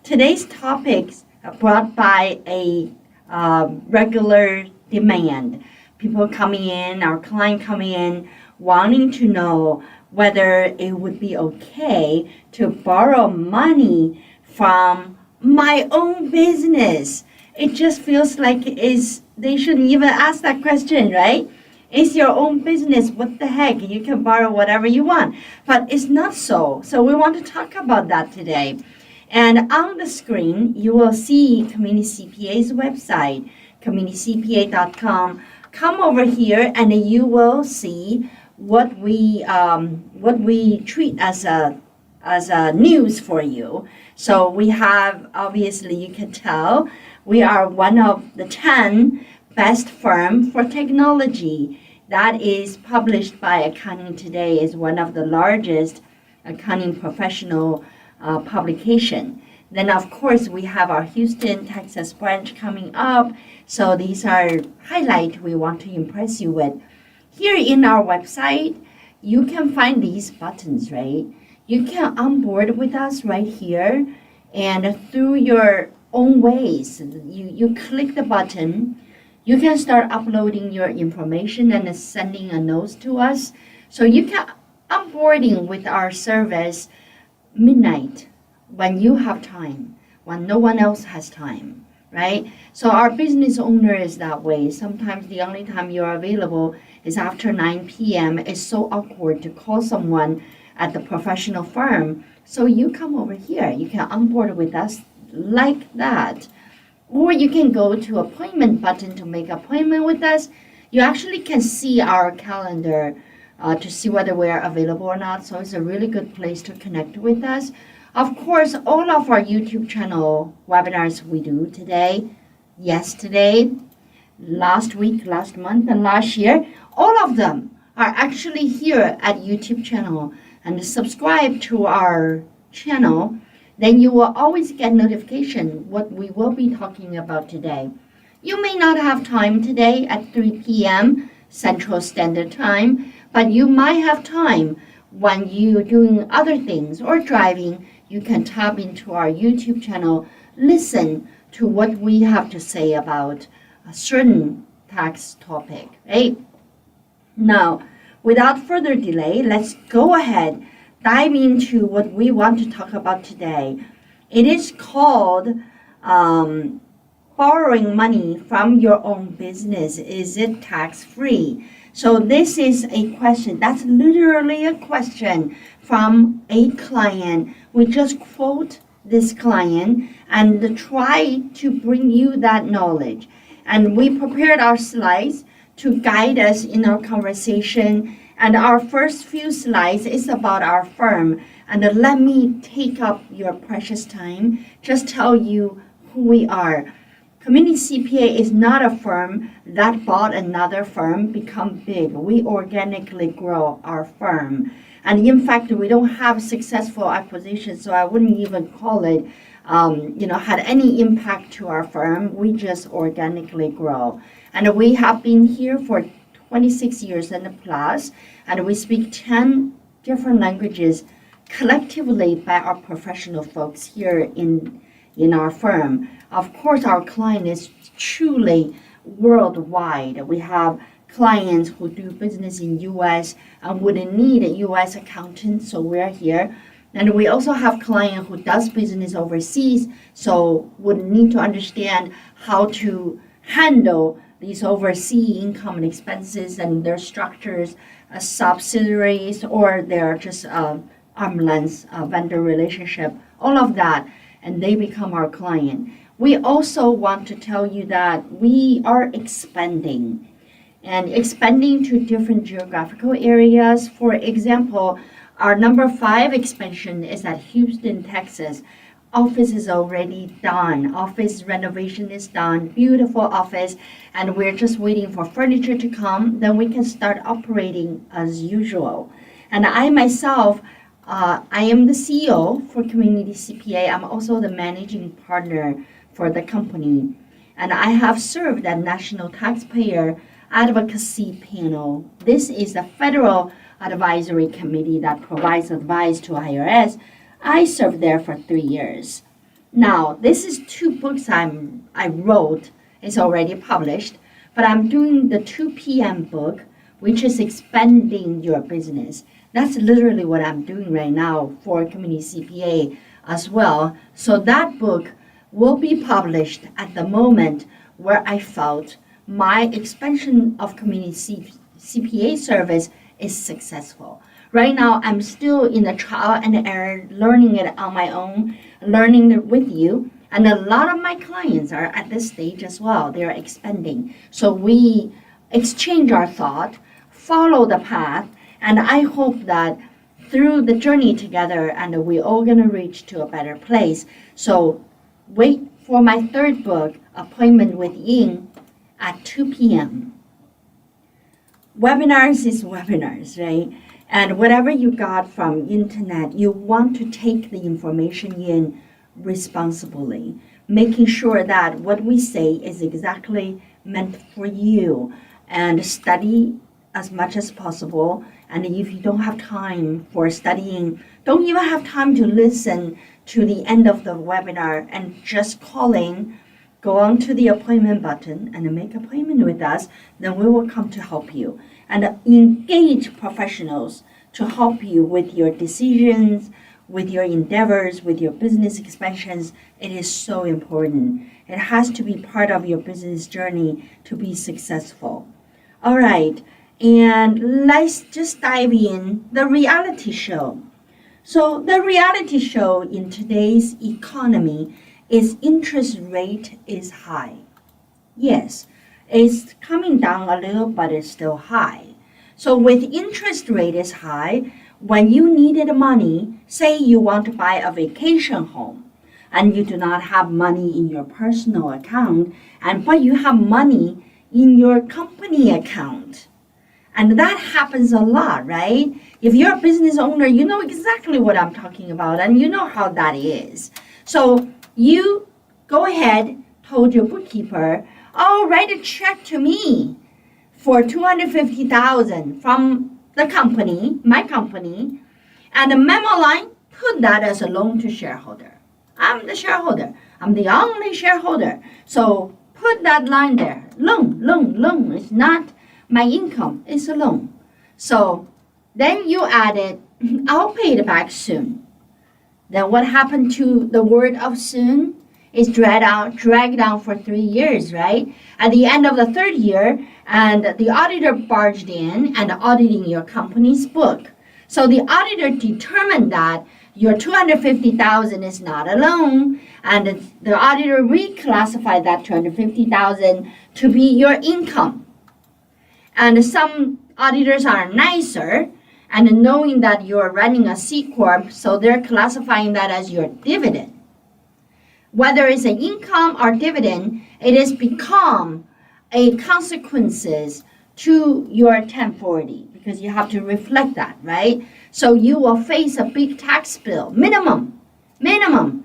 today's topics are brought by a regular demand. People coming in, our client coming in, wanting to know whether it would be okay to borrow money from my own business. It just feels like they shouldn't even ask that question, right? It's your own business. What the heck? You can borrow whatever you want. But it's not so. So we want to talk about that today. And on the screen, you will see Community CPA's website, communitycpa.com. Come over here and you will see what we treat as a news for you. So we have, obviously you can tell, we are one of the 10 best firm for technology. That is published by Accounting Today, is one of the largest accounting professional publication. Then of course we have our Houston, Texas branch coming up. So these are highlights we want to impress you with. Here in our website, you can find these buttons, right? You can onboard with us right here, and through your own ways, you click the button, you can start uploading your information and sending a note to us. So you can onboarding with our service midnight when you have time, when no one else has time, right? So our business owner is that way. Sometimes the only time you're available is after 9 p.m. It's so awkward to call someone at the professional firm. So you come over here, you can onboard with us like that. Or you can go to appointment button to make appointment with us. You actually can see our calendar to see whether we're available or not. So it's a really good place to connect with us. Of course, all of our YouTube channel webinars we do today, yesterday, last week, last month, and last year, all of them are actually here at YouTube channel. And subscribe to our channel, then you will always get notification what we will be talking about today. You may not have time today at 3 p.m. Central Standard Time, but you might have time when you're doing other things or driving. You can tap into our YouTube channel, listen to what we have to say about a certain tax topic, right? Now, without further delay, let's go ahead, dive into what we want to talk about today. It is called borrowing money from your own business. Is it tax-free? So this is a question. That's literally a question from a client. We just quote this client and try to bring you that knowledge. And we prepared our slides to guide us in our conversation. And our first few slides is about our firm. And let me take up your precious time, just tell you who we are. Community CPA is not a firm that bought another firm, become big. We organically grow our firm. And in fact, we don't have successful acquisitions, so I wouldn't even call it, had any impact to our firm. We just organically grow. And we have been here for 26 years and plus, and we speak 10 different languages collectively by our professional folks here in our firm. Of course, our client is truly worldwide. We have clients who do business in U.S. and would need a U.S. accountant, so we're here. And we also have client who does business overseas, so would need to understand how to handle these overseas income and expenses and their structures, subsidiaries, or they're just arm's length vendor relationship, all of that, and they become our client. We also want to tell you that we are expanding to different geographical areas. For example, our number 5 expansion is at Houston, Texas. Office is already done. Office renovation is done. Beautiful office. And we're just waiting for furniture to come. Then we can start operating as usual. And I myself, I am the CEO for Community CPA. I'm also the managing partner for the company. And I have served as National Taxpayer Advocacy Panel. This is the federal advisory committee that provides advice to IRS. I served there for 3 years. Now, this is 2 books I wrote. It's already published, but I'm doing the 2 p.m. book, which is expanding your business. That's literally what I'm doing right now for Community CPA as well. So that book will be published at the moment where I felt my expansion of community CPA service is successful. Right now, I'm still in the trial and error, learning it on my own, learning it with you. And a lot of my clients are at this stage as well. They're expanding. So we exchange our thought, follow the path, and I hope that through the journey together, and we're all going to reach to a better place. So wait for my 3rd book, Appointment with Ying, at 2 p.m. Webinars is webinars, right? And whatever you got from internet, you want to take the information in responsibly, making sure that what we say is exactly meant for you, and study as much as possible. And if you don't have time for studying, don't even have time to listen to the end of the webinar and just calling, go on to the appointment button and make an appointment with us, then we will come to help you. And engage professionals to help you with your decisions, with your endeavors, with your business expansions. It is so important. It has to be part of your business journey to be successful. All right, and let's just dive in the reality show. So the reality show in today's economy is interest rate is high. Yes, it's coming down a little, but it's still high. So with interest rate is high, when you needed money, say you want to buy a vacation home, and you do not have money in your personal account, but you have money in your company account. And that happens a lot, right? If you're a business owner, you know exactly what I'm talking about, and you know how that is. So you go ahead, told your bookkeeper, oh, write a check to me for $250,000 from the company, my company, and the memo line, put that as a loan to shareholder. I'm the shareholder. I'm the only shareholder. So put that line there. Loan, loan, loan. It's not my income. It's a loan. So then you added, I'll pay it back soon. Then what happened to the word of soon? It's dragged down for 3 years, right? At the end of the 3rd year, and the auditor barged in and auditing your company's book. So the auditor determined that your $250,000 is not a loan, and the auditor reclassified that $250,000 to be your income. And some auditors are nicer, and knowing that you're running a C Corp, so they're classifying that as your dividend. Whether it's an income or dividend, it has become a consequences to your 1040, because you have to reflect that, right? So you will face a big tax bill. Minimum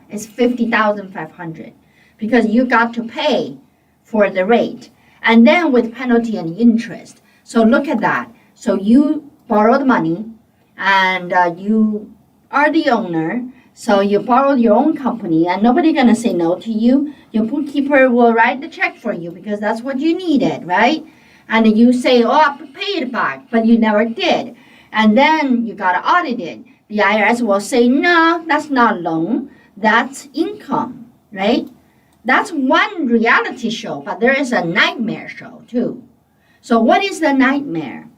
is $50,500, because you got to pay for the rate, and then with penalty and interest. So look at that. So you borrowed money, and you are the owner. So you borrowed your own company, and nobody's going to say no to you. Your bookkeeper will write the check for you because that's what you needed, right? And you say, oh, I'll pay it back, but you never did. And then you got audited. The IRS will say, no, that's not loan. That's income, right? That's one reality show, but there is a nightmare show too. So what is the nightmare?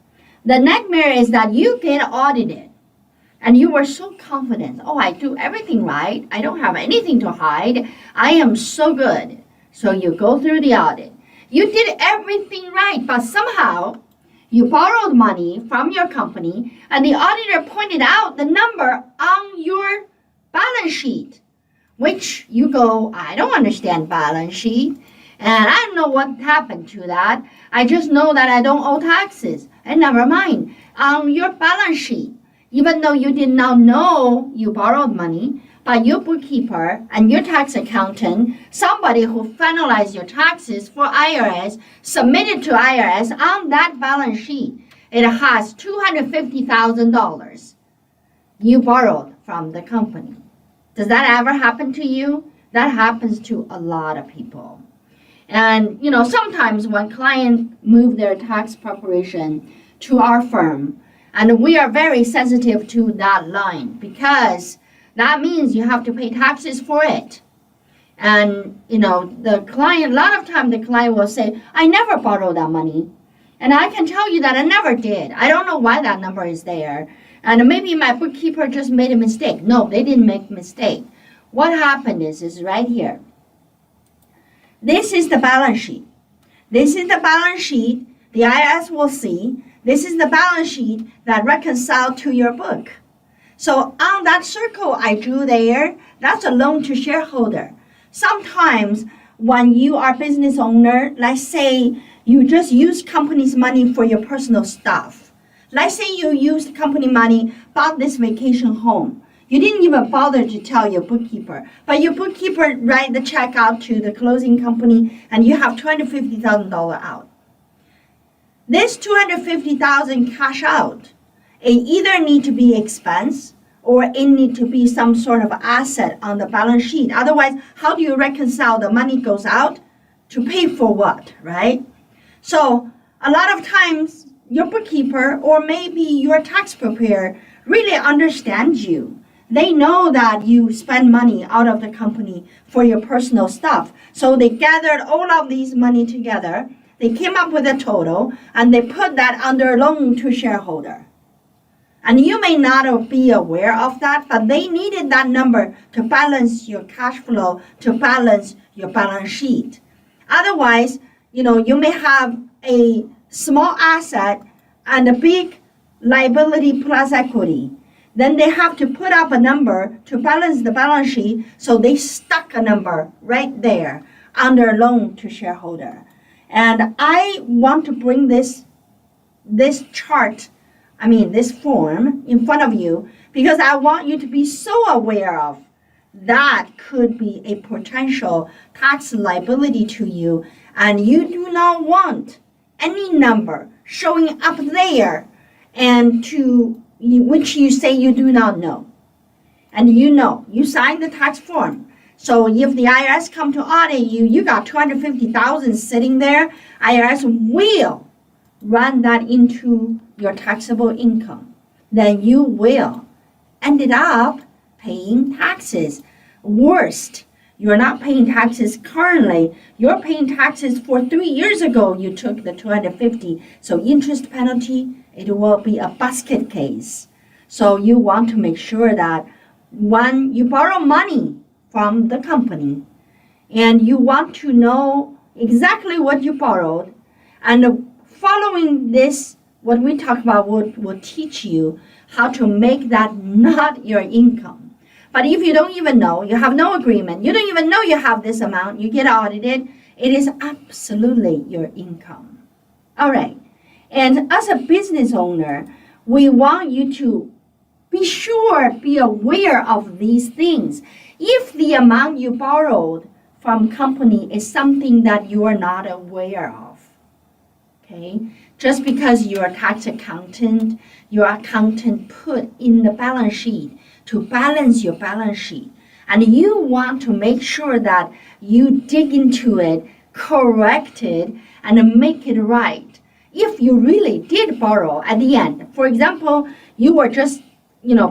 The nightmare is that you get audited. And you were so confident. Oh, I do everything right. I don't have anything to hide. I am so good. So you go through the audit. You did everything right, but somehow you borrowed money from your company, and the auditor pointed out the number on your balance sheet, which you go, I don't understand balance sheet, and I don't know what happened to that. I just know that I don't owe taxes. And never mind, on your balance sheet, even though you did not know you borrowed money, but your bookkeeper and your tax accountant, somebody who finalized your taxes for IRS, submitted to IRS on that balance sheet, it has $250,000 you borrowed from the company. Does that ever happen to you? That happens to a lot of people. And, sometimes when clients move their tax preparation to our firm, and we are very sensitive to that line because that means you have to pay taxes for it. And, the client, a lot of time the client will say, I never borrowed that money. And I can tell you that I never did. I don't know why that number is there. And maybe my bookkeeper just made a mistake. No, they didn't make a mistake. What happened is right here. This is the balance sheet. This is the balance sheet the IRS will see. This is the balance sheet that reconciled to your book. So on that circle I drew there, that's a loan to shareholder. Sometimes when you are a business owner, let's say you just use company's money for your personal stuff. Let's say you used company money, bought this vacation home. You didn't even bother to tell your bookkeeper, but your bookkeeper write the check out to the closing company and you have $250,000 out. This $250,000 cash out, it either need to be expense or it need to be some sort of asset on the balance sheet. Otherwise, how do you reconcile the money goes out to pay for what, right? So a lot of times your bookkeeper or maybe your tax preparer really understands you. They know that you spend money out of the company for your personal stuff. So they gathered all of these money together. They came up with a total and they put that under loan to shareholder. And you may not be aware of that, but they needed that number to balance your cash flow, to balance your balance sheet. Otherwise, you may have a small asset and a big liability plus equity. Then they have to put up a number to balance the balance sheet, so they stuck a number right there under loan to shareholder. And I want to bring this chart, this form in front of you because I want you to be so aware of that could be a potential tax liability to you, and you do not want any number showing up there and which you say you do not know. And you signed the tax form. So if the IRS come to audit you, you got $250,000 sitting there, IRS will run that into your taxable income. Then you will end up paying taxes. Worst, you're not paying taxes currently. You're paying taxes for 3 years ago. You took the $250. So interest penalty, it will be a basket case. So you want to make sure that when you borrow money from the company and you want to know exactly what you borrowed, and following this, what we talk about will teach you how to make that not your income. But if you don't even know, you have no agreement, you don't even know you have this amount, you get audited, it is absolutely your income. All right. And as a business owner, we want you to be aware of these things. If the amount you borrowed from company is something that you are not aware of, okay? Just because you're a tax accountant, your accountant put in the balance sheet to balance your balance sheet, and you want to make sure that you dig into it, correct it, and make it right. If you really did borrow at the end, for example, you were just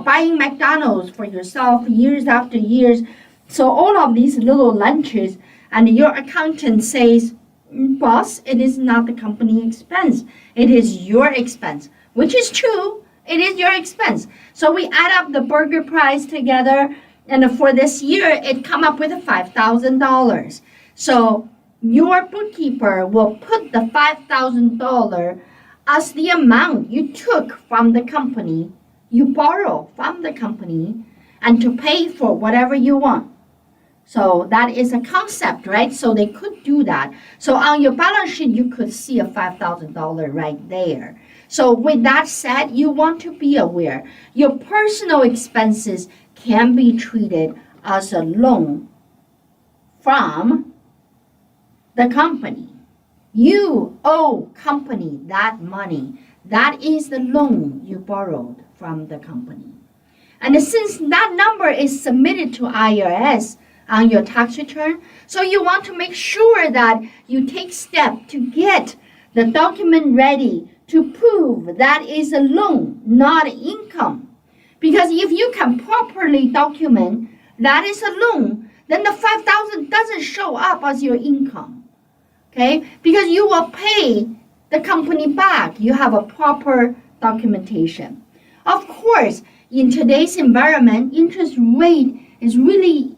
buying McDonald's for yourself years after years, so all of these little lunches, and your accountant says, boss, it is not the company expense, it is your expense, which is true, it is your expense. So we add up the burger price together, and for this year, it come up with $5,000. So your bookkeeper will put the $5,000 as the amount you took from the company, you borrow from the company, and to pay for whatever you want. So that is a concept, right? So they could do that. So on your balance sheet, you could see a $5,000 right there. So with that said, you want to be aware. Your personal expenses can be treated as a loan from the company. You owe company that money. That is the loan you borrowed from the company. And since that number is submitted to IRS on your tax return. So you want to make sure that you take steps to get the document ready to prove that is a loan, not income. Because if you can properly document that is a loan, then the $5,000 doesn't show up as your income. Okay? Because you will pay the company back. You have a proper documentation. Of course, in today's environment, interest rate is really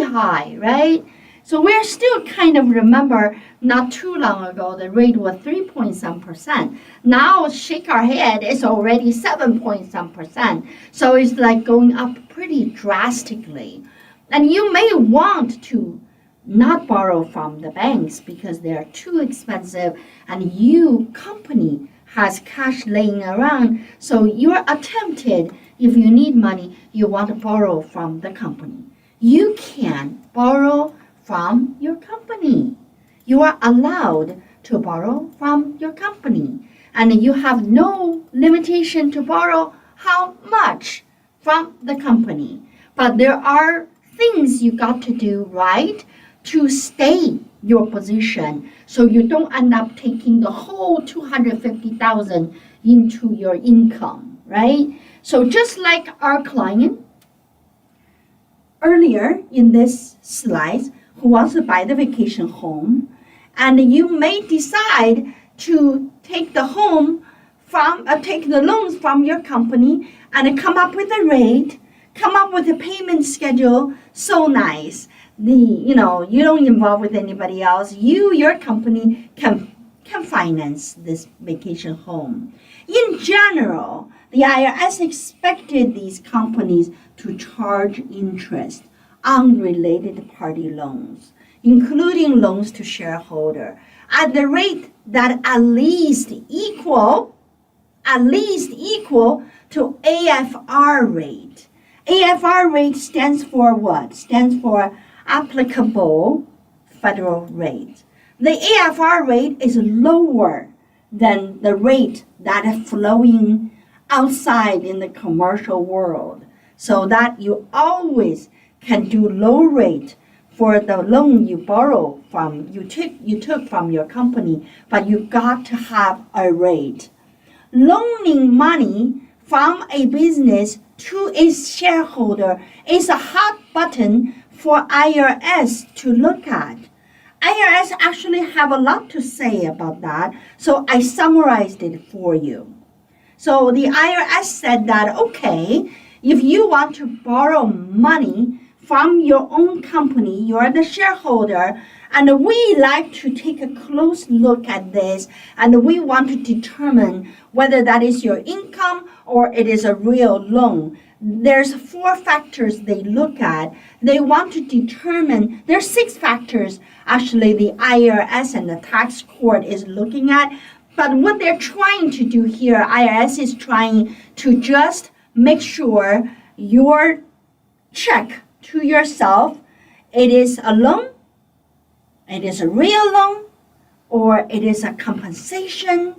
high, right? So we're still kind of remember not too long ago the rate was 3.some%. Now shake our head, it's already 7.some%. So it's like going up pretty drastically. And you may want to not borrow from the banks because they're too expensive and you company has cash laying around. So you're tempted, if you need money, you want to borrow from the company. You can borrow from your company. You are allowed to borrow from your company. And you have no limitation to borrow how much from the company. But there are things you got to do right to stay your position so you don't end up taking the whole $250,000 into your income, right? So just like our client earlier in this slide who wants to buy the vacation home, and you may decide to take the home from take the loans from your company and come up with a rate, come up with a payment schedule so nice. You don't involve with anybody else. Your company can finance this vacation home. In general, the IRS expected these companies to charge interest on related party loans, including loans to shareholder, at the rate that at least equal to AFR rate. AFR rate stands for what? Stands for applicable federal rate. The AFR rate is lower than the rate that is flowing outside in the commercial world, so that you always can do low rate for the loan you borrow from, you took from your company, but you got to have a rate. Loaning money from a business to its shareholder is a hot button for IRS to look at. IRS actually have a lot to say about that, so I summarized it for you. So the IRS said that, okay, if you want to borrow money from your own company, you are the shareholder, and we like to take a close look at this, and we want to determine whether that is your income or it is a real loan. There's 4 factors they look at. They want to determine, there's 6 factors actually the IRS and the tax court is looking at. But what they're trying to do here, IRS is trying to just make sure your check to yourself, it is a loan, it is a real loan, or it is a compensation,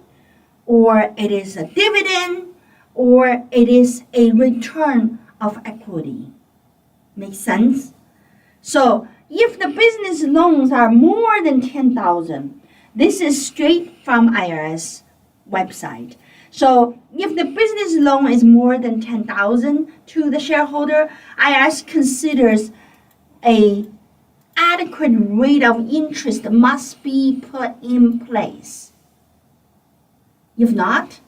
or it is a dividend, or it is a return of equity. Make sense? So if the business loans are more than $10,000, this is straight from IRS website. So if the business loan is more than $10,000 to the shareholder, IRS considers a adequate rate of interest must be put in place. If not,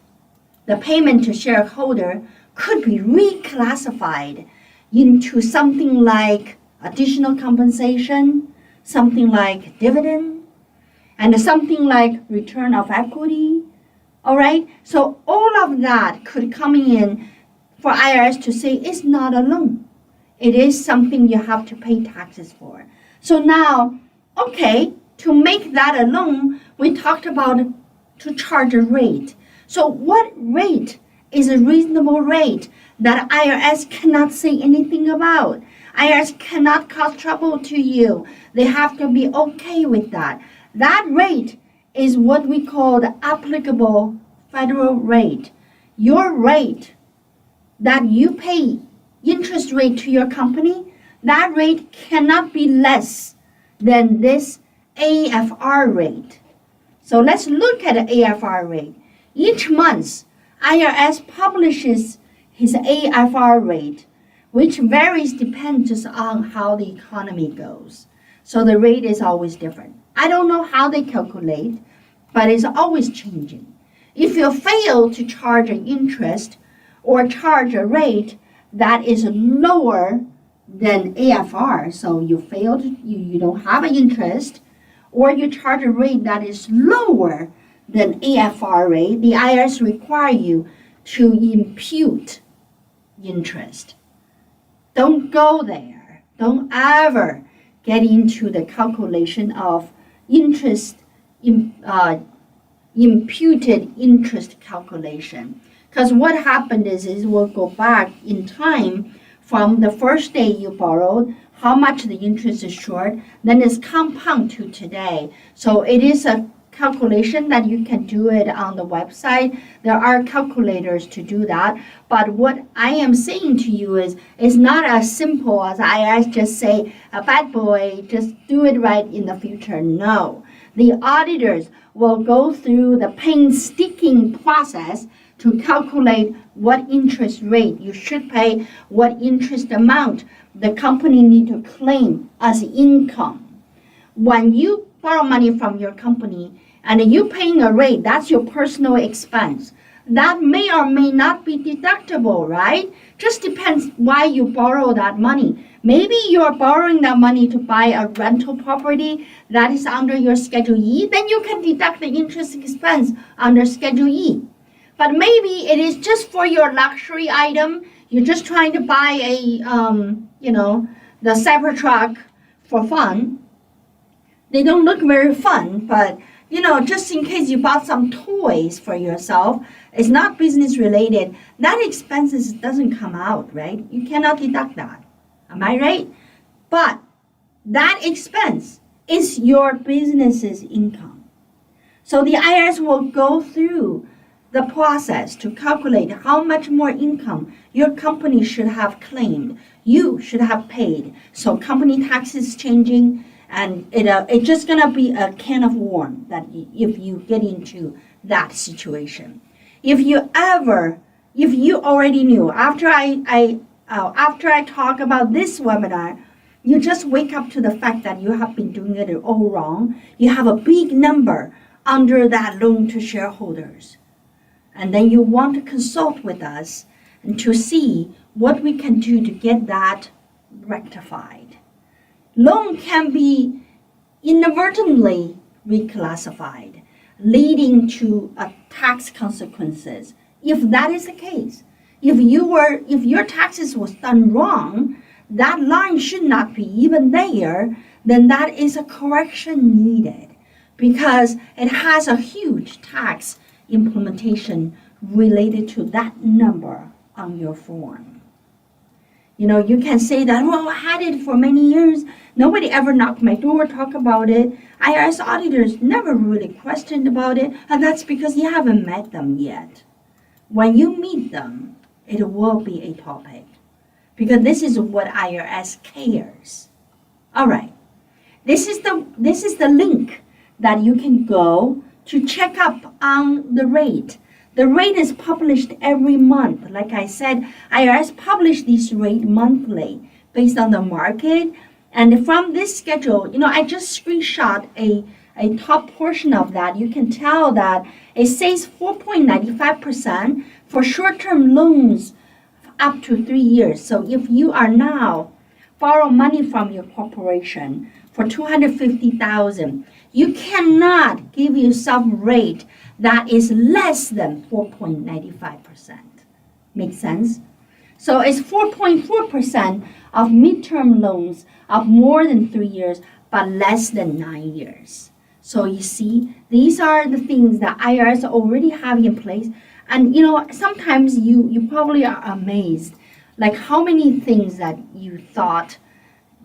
the payment to shareholder could be reclassified into something like additional compensation, something like dividend, and something like return of equity. All right, so all of that could come in for IRS to say it's not a loan. It is something you have to pay taxes for. So now, okay, to make that a loan, we talked about to charge a rate. So what rate is a reasonable rate that IRS cannot say anything about? IRS cannot cause trouble to you. They have to be okay with that. That rate is what we call the applicable federal rate. Your rate that you pay interest rate to your company, that rate cannot be less than this AFR rate. So let's look at the AFR rate. Each month, IRS publishes his AFR rate, which varies depends on how the economy goes. So the rate is always different. I don't know how they calculate, but it's always changing. If you fail to charge an interest or charge a rate that is lower than AFR, so you failed, you don't have an interest, or you charge a rate that is lower than AFR rate, the IRS require you to impute interest. Don't go there. Don't ever get into the calculation of interest, imputed interest calculation. Because what happened is we'll go back in time from the first day you borrowed, how much the interest is short, then it's compound to today. So it is a calculation that you can do it on the website. There are calculators to do that. But what I am saying to you is it's not as simple as I just say, a bad boy, just do it right in the future. No. The auditors will go through the painstaking process to calculate what interest rate you should pay, what interest amount the company need to claim as income. When you borrow money from your company and you're paying a rate, that's your personal expense. That may or may not be deductible, right? Just depends why you borrow that money. Maybe you're borrowing that money to buy a rental property that is under your Schedule E, then you can deduct the interest expense under Schedule E. But maybe it is just for your luxury item. You're just trying to buy a, the Cybertruck for fun. They don't look very fun, but, just in case you bought some toys for yourself, it's not business related. That expenses doesn't come out, right? You cannot deduct that. Am I right? But that expense is your business's income. So the IRS will go through the process to calculate how much more income your company should have claimed, you should have paid. So company tax is changing, and it's just gonna be a can of worms that if you get into that situation. If you already knew, after I talk about this webinar, you just wake up to the fact that you have been doing it all wrong. You have a big number under that loan to shareholders. And then you want to consult with us and to see what we can do to get that rectified. Loan can be inadvertently reclassified, leading to tax consequences. If that is the case, if your taxes was done wrong, that line should not be even there, then that is a correction needed because it has a huge tax implementation related to that number on your form. You can say that, well, I had it for many years. Nobody ever knocked my door, talk about it. IRS auditors never really questioned about it, and that's because you haven't met them yet. When you meet them, it will be a topic because this is what IRS cares. All right, this is the link that you can go to check up on the rate. The rate is published every month. Like I said, IRS publish this rate monthly based on the market. And from this schedule, I just screenshot a top portion of that. You can tell that it says 4.95% for short-term loans up to 3 years. So if you are now borrow money from your corporation for $250,000, you cannot give yourself a rate that is less than 4.95%. Make sense? So it's 4.4% of midterm loans of more than 3 years, but less than 9 years. So you see, these are the things that IRS already have in place. And sometimes you probably are amazed, like how many things that you thought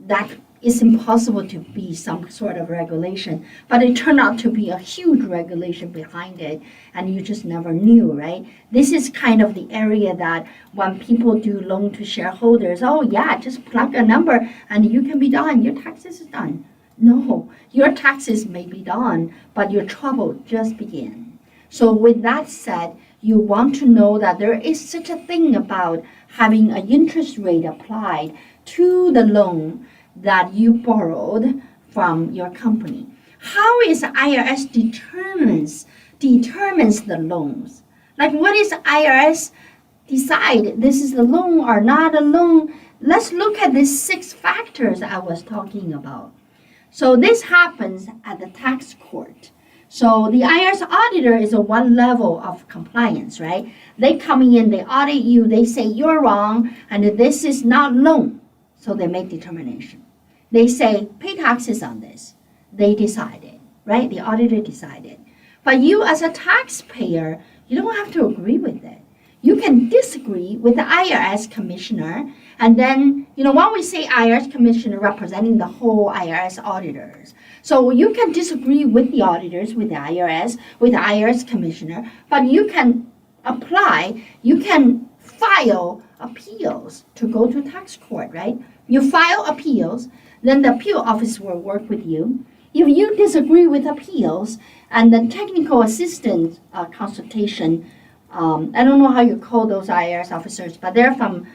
that it's impossible to be some sort of regulation, but it turned out to be a huge regulation behind it, and you just never knew, right? This is kind of the area that when people do loan to shareholders, oh yeah, just plug a number and you can be done, your taxes is done. No, your taxes may be done, but your trouble just began. So with that said, you want to know that there is such a thing about having an interest rate applied to the loan that you borrowed from your company. How is IRS determines the loans? Like what is IRS decide this is a loan or not a loan? Let's look at these 6 factors I was talking about. So this happens at the tax court. So the IRS auditor is a one level of compliance, right? They come in, they audit you, they say you're wrong, and this is not loan. So they make determination. They say, pay taxes on this. They decided, right? The auditor decided. But you as a taxpayer, you don't have to agree with it. You can disagree with the IRS commissioner. And then, when we say IRS commissioner representing the whole IRS auditors. So you can disagree with the auditors, with the IRS commissioner, but you can apply, you can file appeals to go to tax court, right? You file appeals, then the appeal office will work with you. If you disagree with appeals and the technical assistance consultation, I don't know how you call those IRS officers, but they're from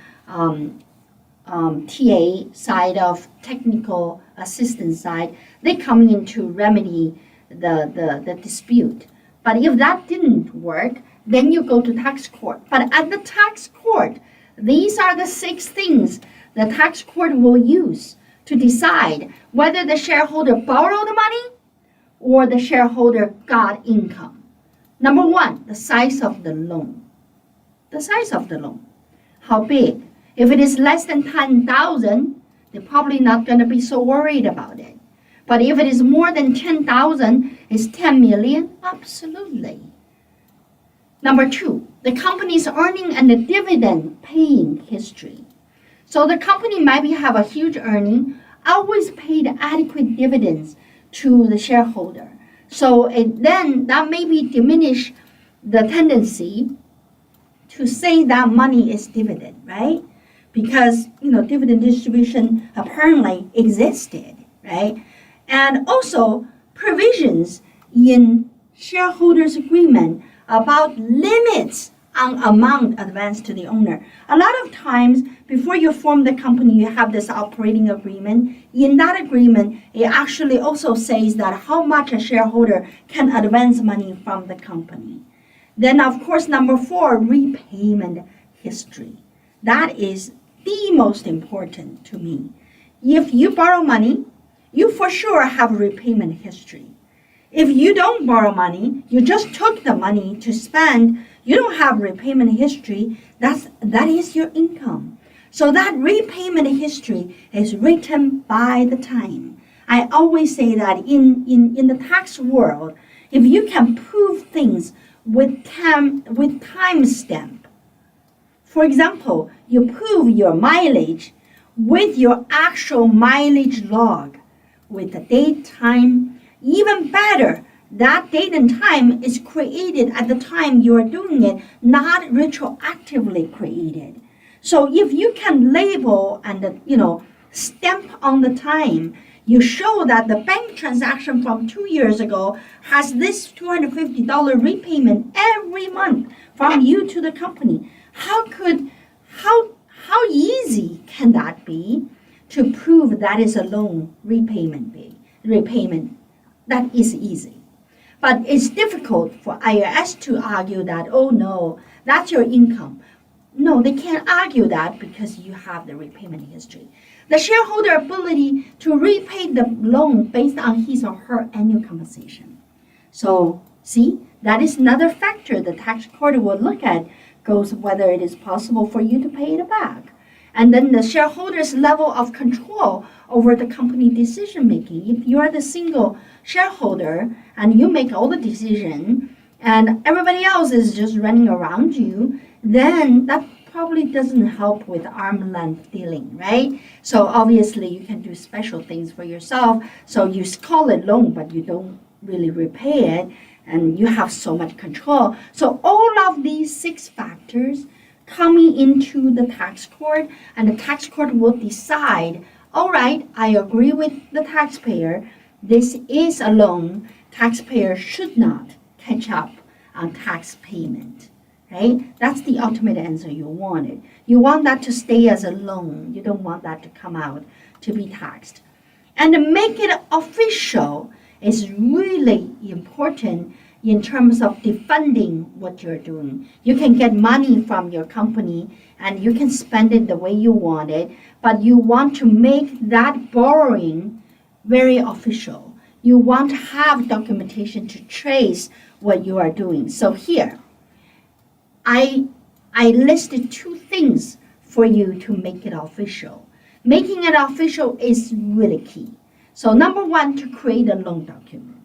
TA side of technical assistance side. They come in to remedy the dispute. But if that didn't work, then you go to tax court. But at the tax court, these are the 6 things the tax court will use to decide whether the shareholder borrowed the money or the shareholder got income. Number 1, the size of the loan. The size of the loan. How big? If it is less than 10,000, they're probably not going to be so worried about it. But if it is more than 10,000, it's 10 million, absolutely. Number 2, the company's earning and the dividend paying history. So the company might have a huge earning, always paid adequate dividends to the shareholder. So then that may diminish the tendency to say that money is dividend, right? Because, dividend distribution apparently existed, right? And also provisions in shareholders agreement about limits on amount advanced to the owner. A lot of times, before you form the company, you have this operating agreement. In that agreement, it actually also says that how much a shareholder can advance money from the company. Then, of course, number 4, repayment history. That is the most important to me. If you borrow money, you for sure have a repayment history. If you don't borrow money, you just took the money to spend, you don't have repayment history, that is your income. So that repayment history is written by the time. I always say that in the tax world, if you can prove things with time stamp, for example, you prove your mileage with your actual mileage log, with the date, time, even better, that date and time is created at the time you are doing it, not retroactively created. So if you can label and, stamp on the time, you show that the bank transaction from 2 years ago has this $250 repayment every month from you to the company. How easy can that be to prove that is a loan repayment? That is easy. But it's difficult for IRS to argue that, oh no, that's your income. No, they can't argue that because you have the repayment history. The shareholder ability to repay the loan based on his or her annual compensation. So, see, that is another factor the tax court will look at, goes whether it is possible for you to pay it back. And then the shareholder's level of control over the company decision making. If you are the single shareholder and you make all the decision and everybody else is just running around you, then that probably doesn't help with arm length dealing, right? So obviously you can do special things for yourself. So you call it loan, but you don't really repay it, and you have so much control. So all of these 6 factors coming into the tax court, and the tax court will decide, all right, I agree with the taxpayer. This is a loan. Taxpayer should not catch up on tax payment, right? That's the ultimate answer you wanted. You want that to stay as a loan. You don't want that to come out to be taxed. And to make it official is really important in terms of defending what you're doing. You can get money from your company and you can spend it the way you want it, but you want to make that borrowing very official. You want to have documentation to trace what you are doing. So here, I listed 2 things for you to make it official. Making it official is really key. So number 1, to create a loan document.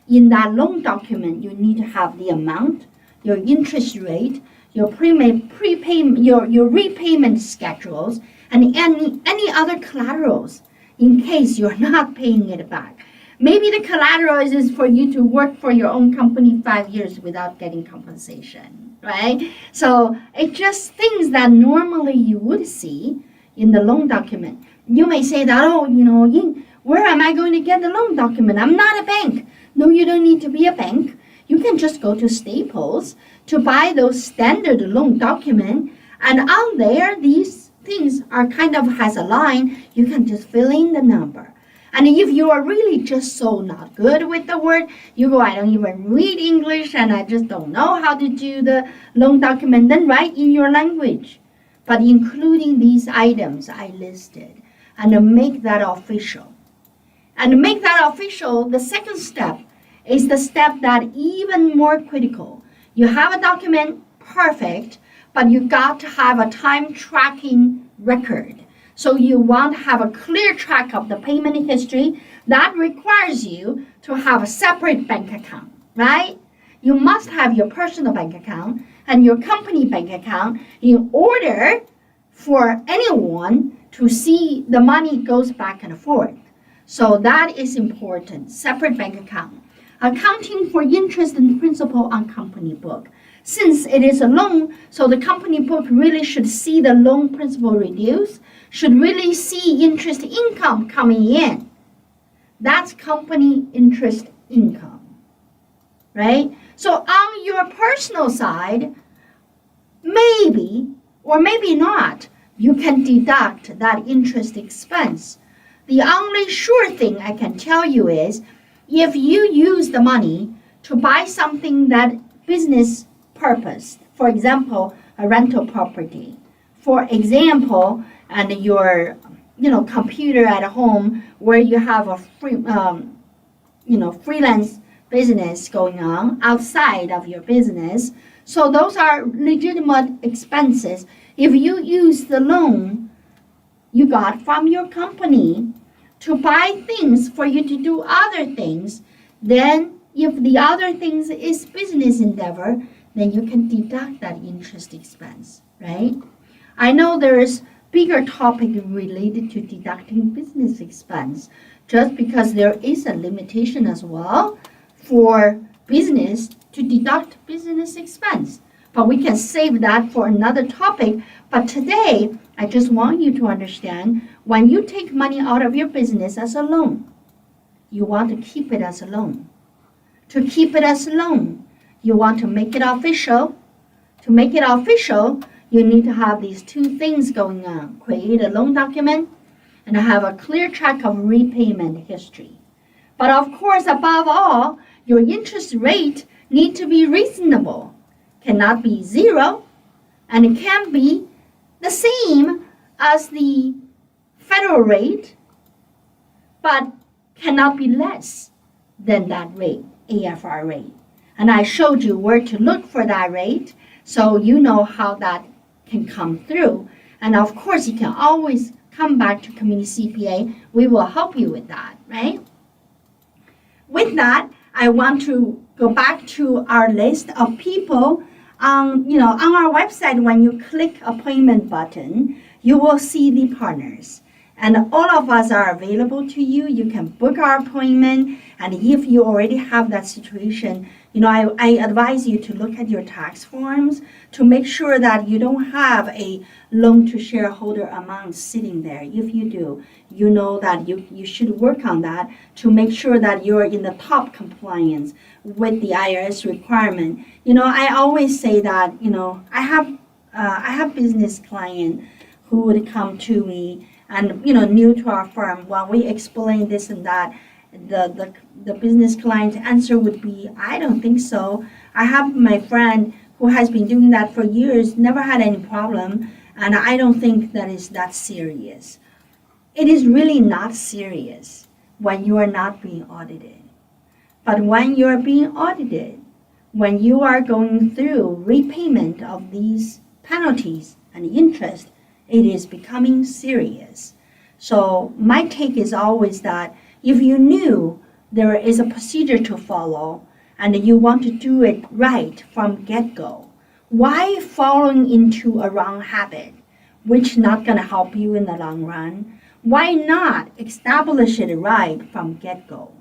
In that loan document, you need to have the amount, your interest rate, your prepayment, your repayment schedules, and any other collaterals in case you're not paying it back. Maybe the collateral is for you to work for your own company 5 years without getting compensation, right? So it's just things that normally you would see in the loan document. You may say that, oh, Ying, where am I going to get the loan document? I'm not a bank. No, you don't need to be a bank. You can just go to Staples to buy those standard loan document. And on there, these things are kind of has a line. You can just fill in the number. And if you are really just so not good with the word, you go, I don't even read English and I just don't know how to do the loan document, then write in your language. But including these items I listed, and make that official. And to make that official, the second step is the step that even more critical. You have a document, perfect, but you got to have a time tracking record. So you want to have a clear track of the payment history. That requires you to have a separate bank account, right? You must have your personal bank account and your company bank account in order for anyone to see the money goes back and forth. So that is important, separate bank account. Accounting for interest and principal on company book. Since it is a loan, so the company book really should see the loan principal reduce, should really see interest income coming in. That's company interest income, right? So on your personal side, maybe or maybe not, you can deduct that interest expense. The only sure thing I can tell you is, if you use the money to buy something that business purpose, for example, a rental property, for example, and your computer at home where you have a freelance business going on outside of your business. So those are legitimate expenses. If you use the loan you got from your company to buy things for you to do other things, then if the other things is business endeavor, then you can deduct that interest expense, right? I know there is bigger topic related to deducting business expense, just because there is a limitation as well for business to deduct business expense. But we can save that for another topic. But today, I just want you to understand, when you take money out of your business as a loan, you want to keep it as a loan. To keep it as a loan, you want to make it official. To make it official, you need to have these 2 things going on. Create a loan document and have a clear track of repayment history. But of course, above all, your interest rate needs to be reasonable. Cannot be 0, and it can be the same as the federal rate, but cannot be less than that rate, AFR rate. And I showed you where to look for that rate, so you know how that can come through. And of course, you can always come back to Community CPA. We will help you with that, right? With that, I want to go back to our list of people on our website, when you click appointment button, you will see the partners. And all of us are available to you. You can book our appointment. And if you already have that situation, I advise you to look at your tax forms to make sure that you don't have a loan to shareholder amount sitting there. If you do, you know that you should work on that to make sure that you're in the top compliance with the IRS requirement. I always say that, I have business clients who would come to me and, new to our firm. When we explain this and that, the business client's answer would be, I don't think so. I have my friend who has been doing that for years, never had any problem, and I don't think that is that serious. It is really not serious when you are not being audited. But when you are being audited, when you are going through repayment of these penalties and interest, it is becoming serious. So my take is always that if you knew there is a procedure to follow and you want to do it right from get-go, why following into a wrong habit, which not going to help you in the long run? Why not establish it right from get-go?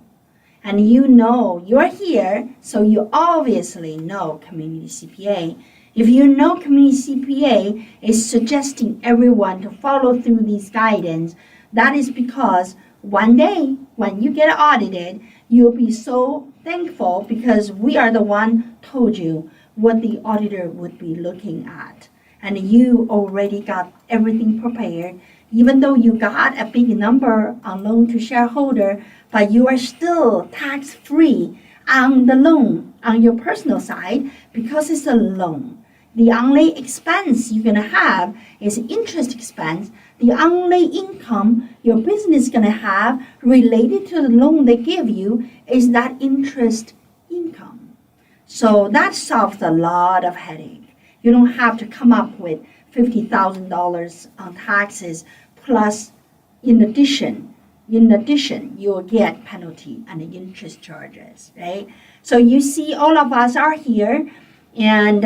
And you're here, so you obviously know Community CPA. If you know Community CPA is suggesting everyone to follow through these guidance, that is because one day when you get audited, you'll be so thankful because we are the one told you what the auditor would be looking at. And you already got everything prepared, even though you got a big number on loan to shareholder, but you are still tax-free on the loan on your personal side because it's a loan. The only expense you're going to have is interest expense. The only income your business is going to have related to the loan they give you is that interest income. So that solves a lot of headache. You don't have to come up with $50,000 on taxes plus in addition, you'll get penalty and interest charges, right? So you see, all of us are here, and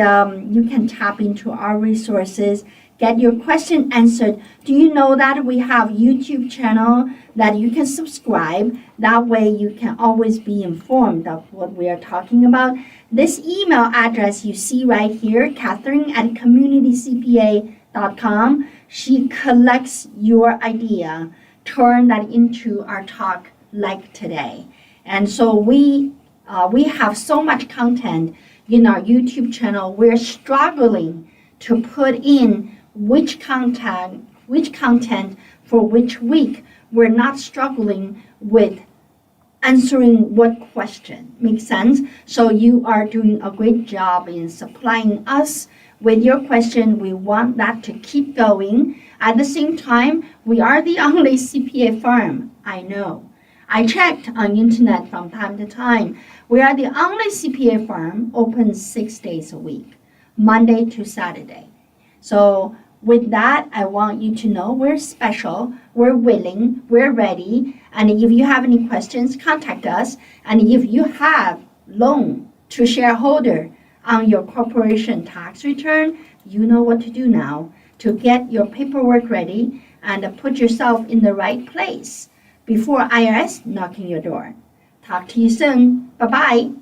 you can tap into our resources, get your question answered. Do you know that we have YouTube channel that you can subscribe? That way you can always be informed of what we are talking about. This email address you see right here, Catherine@communitycpa.com. She collects your idea, turn that into our talk like today. And so we have so much content in our YouTube channel. We're struggling to put in which content for which week. We're not struggling with answering what question. Makes sense? So you are doing a great job in supplying us with your question. We want that to keep going. At the same time, we are the only CPA firm. I know. I checked on internet from time to time. We are the only CPA firm open 6 days a week, Monday to Saturday. So with that, I want you to know we're special, we're willing, we're ready. And if you have any questions, contact us. And if you have loan to shareholder on your corporation tax return, you know what to do now to get your paperwork ready and put yourself in the right place before IRS knocking your door. Talk to you soon. Bye-bye.